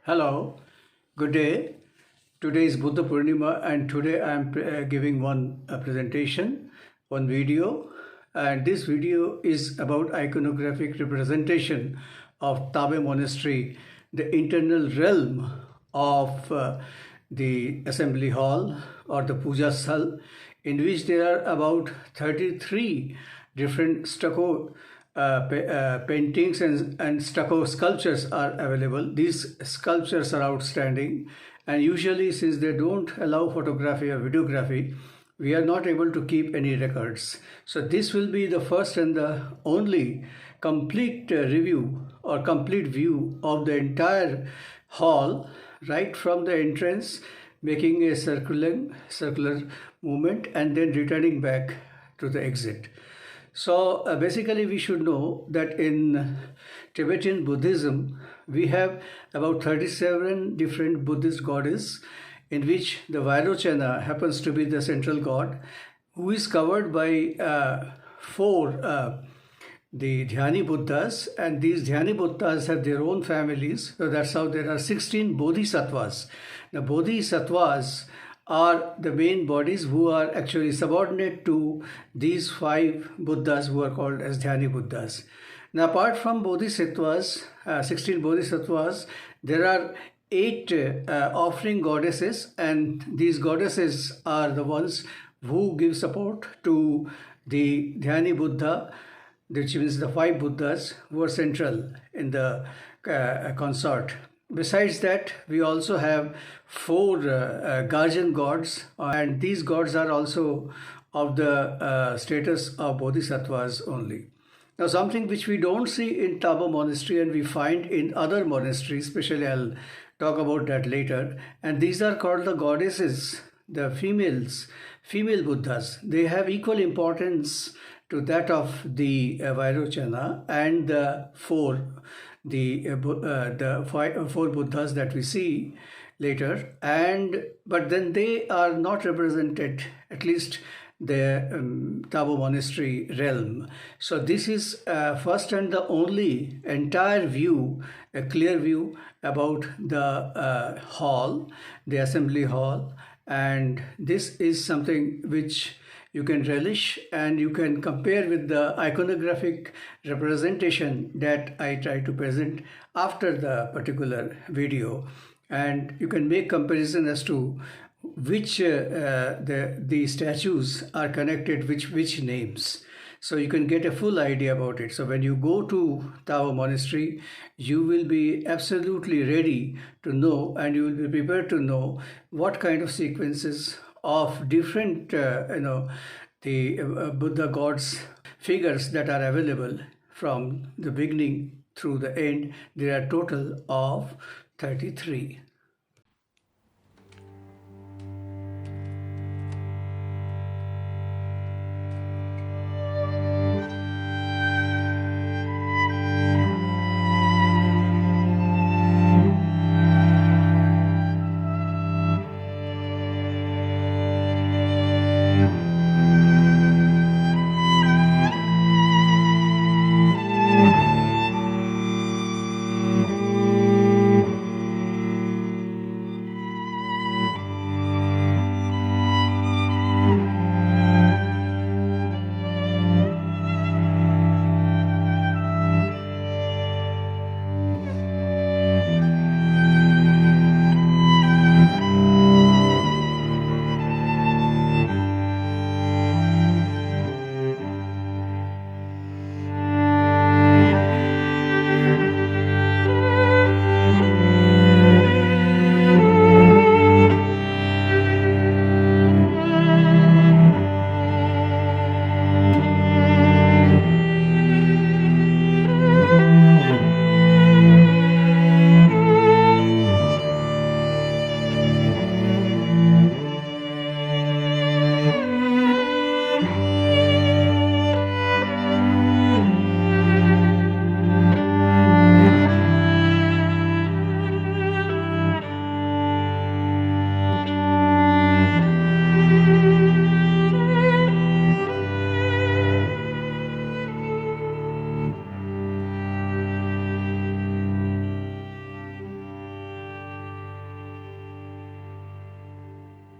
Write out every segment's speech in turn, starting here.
Hello, good day. Today is Buddha Purnima, and today I am giving one presentation, one video. And this video is about iconographic representation of Tabe Monastery, the internal realm of the assembly hall or the puja sthal, in which there are about 33 different stucco paintings and stucco sculptures are available. These sculptures are outstanding, and usually, since they don't allow photography or videography, we are not able to keep any records. So this will be the first and the only complete review or complete view of the entire hall, right from the entrance, making a circular movement and then returning back to the exit. So basically, we should know that in Tibetan Buddhism, we have about 37 different Buddhist goddesses, in which the Vairochana happens to be the central god, who is covered by four the Dhyani Buddhas, and these Dhyani Buddhas have their own families. So that's how there are 16 Bodhisattvas. The Bodhisattvas are the main bodies who are actually subordinate to these five Buddhas who are called as Dhyani Buddhas. Now, apart from Bodhisattvas, 16 Bodhisattvas, there are 8 offering goddesses, and these goddesses are the ones who give support to the Dhyani Buddha, which means the five Buddhas who are central in the consort. Besides that, we also have four guardian gods, and these gods are also of the status of bodhisattvas only. Now, something which we don't see in Taba Monastery and we find in other monasteries, especially I'll talk about that later, and these are called the goddesses, the female Buddhas. They have equal importance to that of the Vairochana and the four four Buddhas that we see later, but then they are not represented, at least the Tabo Monastery realm. So this is first and the only entire view, a clear view about the hall, the assembly hall, and this is something which you can relish and you can compare with the iconographic representation that I try to present after the particular video, and you can make comparison as to which the statues are connected, which names, so you can get a full idea about it. So when you go to Tao Monastery, you will be absolutely ready to know, and you will be prepared to know what kind of sequences of different the Buddha gods figures that are available from the beginning through the end. There are total of 33.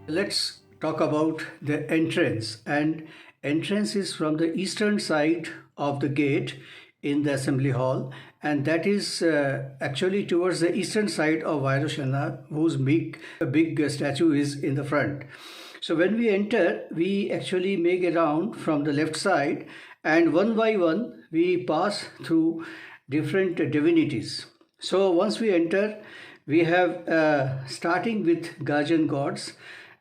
Let's talk about the entrance. And entrance is from the eastern side of the gate in the assembly hall, and that is actually towards the eastern side of Vairocana, whose big statue is in the front. So when we enter, we actually make a round from the left side, and one by one we pass through different divinities. So once we enter, we have starting with guardian gods,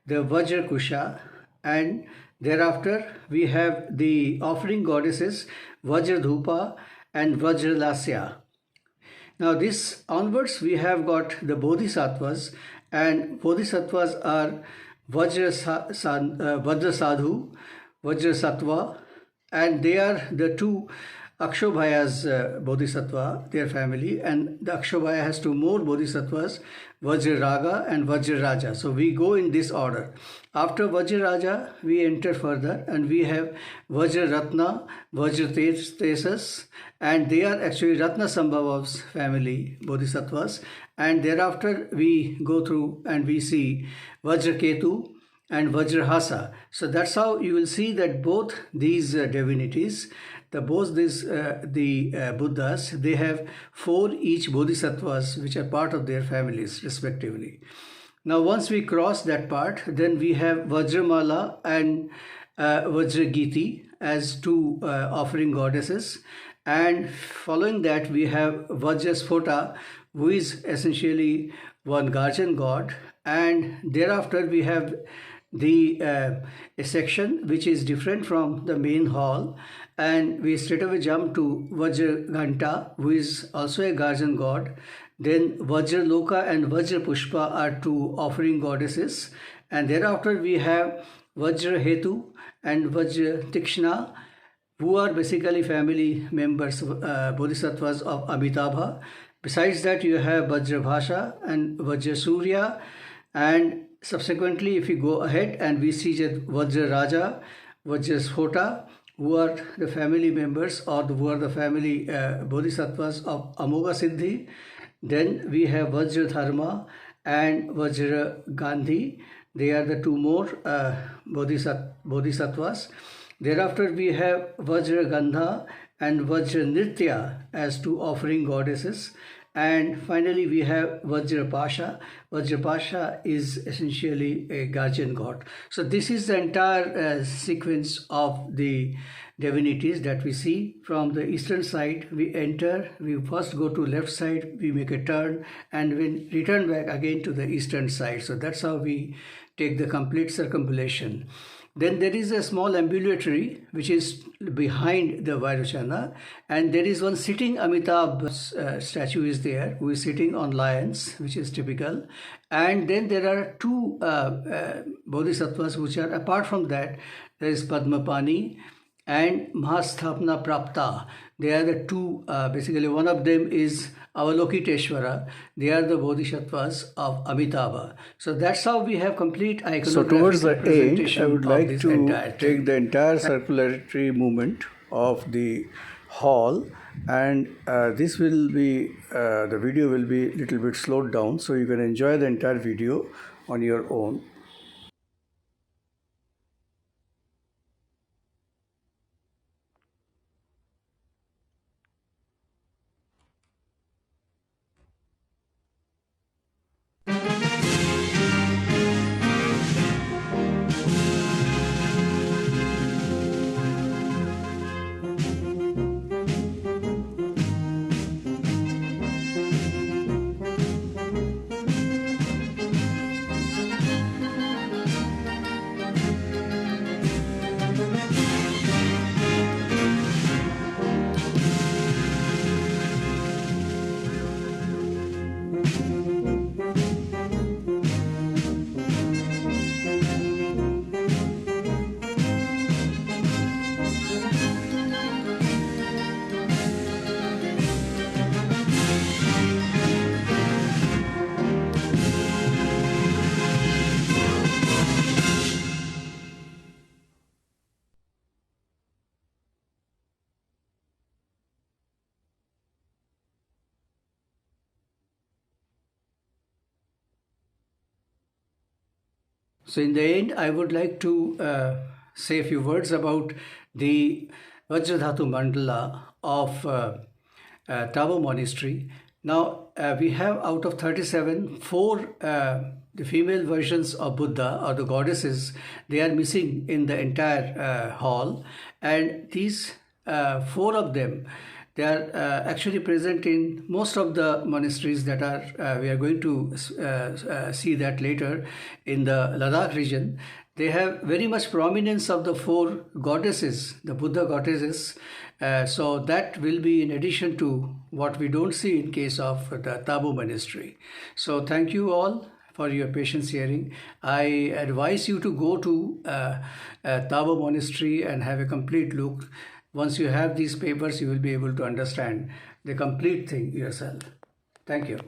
the Vajrakusha, and thereafter we have the offering goddesses Vajradhupa and Vajralasya. Now this onwards we have got the Bodhisattvas, and Bodhisattvas are Vajrasadhu, Vajrasattva, and they are the two Akshobhya's Bodhisattva, their family, and the Akshobhya has two more Bodhisattvas, Vajraraga and Vajraraja. So we go in this order. After Vajraraja, we enter further and we have Vajraratna, Vajratesas, and they are actually Ratna Sambhavav's family Bodhisattvas. And thereafter we go through and we see Vajraketu and Vajrahasa. So that's how you will see that both these divinities, the Buddhas, they have 4 each Bodhisattvas which are part of their families respectively. Now once we cross that part, then we have Vajramala and Vajragiti as 2 offering goddesses, and following that we have Vajrasphota, who is essentially one guardian god, and thereafter we have a section which is different from the main hall, and we straight away jump to Vajraganta, who is also a guardian god. Then Vajraloka and Vajrapushpa are 2 offering goddesses, and thereafter we have Vajrahetu and Vajratikshna, who are basically family members, Bodhisattvas of Amitabha. Besides that, you have Vajrabhasha and Vajrasurya, and subsequently if we go ahead and we see that Vajraraja, Vajrasphota, who are the family members or who are the family Bodhisattvas of Amoga Siddhi. Then we have Vajradharma and Vajragandhi. They are the 2 more Bodhisattvas. Thereafter we have Vajragandha and Vajranitya as 2 offering goddesses. And finally we have Vajrapasha. Vajrapasha is essentially a guardian god. So this is the entire sequence of the divinities that we see. From the eastern side we enter, we first go to left side, we make a turn, and we return back again to the eastern side. So that's how we take the complete circumambulation. Then there is a small ambulatory which is behind the Vairocana, and there is one sitting Amitabh statue is there, who is sitting on lions, which is typical. And then there are 2 Bodhisattvas which are apart from that. There is Padmapani and Mahasthapna Prapta. They are the 2, basically one of them is Avalokiteshvara. They are the Bodhisattvas of Amitabha. So that's how we have complete iconographic. So towards the end, I would like to take the entire circulatory movement of the hall, and this will be, the video will be little bit slowed down, so you can enjoy the entire video on your own. So in the end, I would like to say a few words about the Vajradhatu Mandala of Tabo Monastery. Now, we have out of 37, four the female versions of Buddha or the goddesses. They are missing in the entire hall, and these four of them, they are actually present in most of the monasteries that are, we are going to see that later in the Ladakh region. They have very much prominence of the four goddesses, the Buddha goddesses. So that will be in addition to what we don't see in case of the Tabo monastery. So thank you all for your patience hearing. I advise you to go to Tabo monastery and have a complete look. Once you have these papers, you will be able to understand the complete thing yourself. Thank you.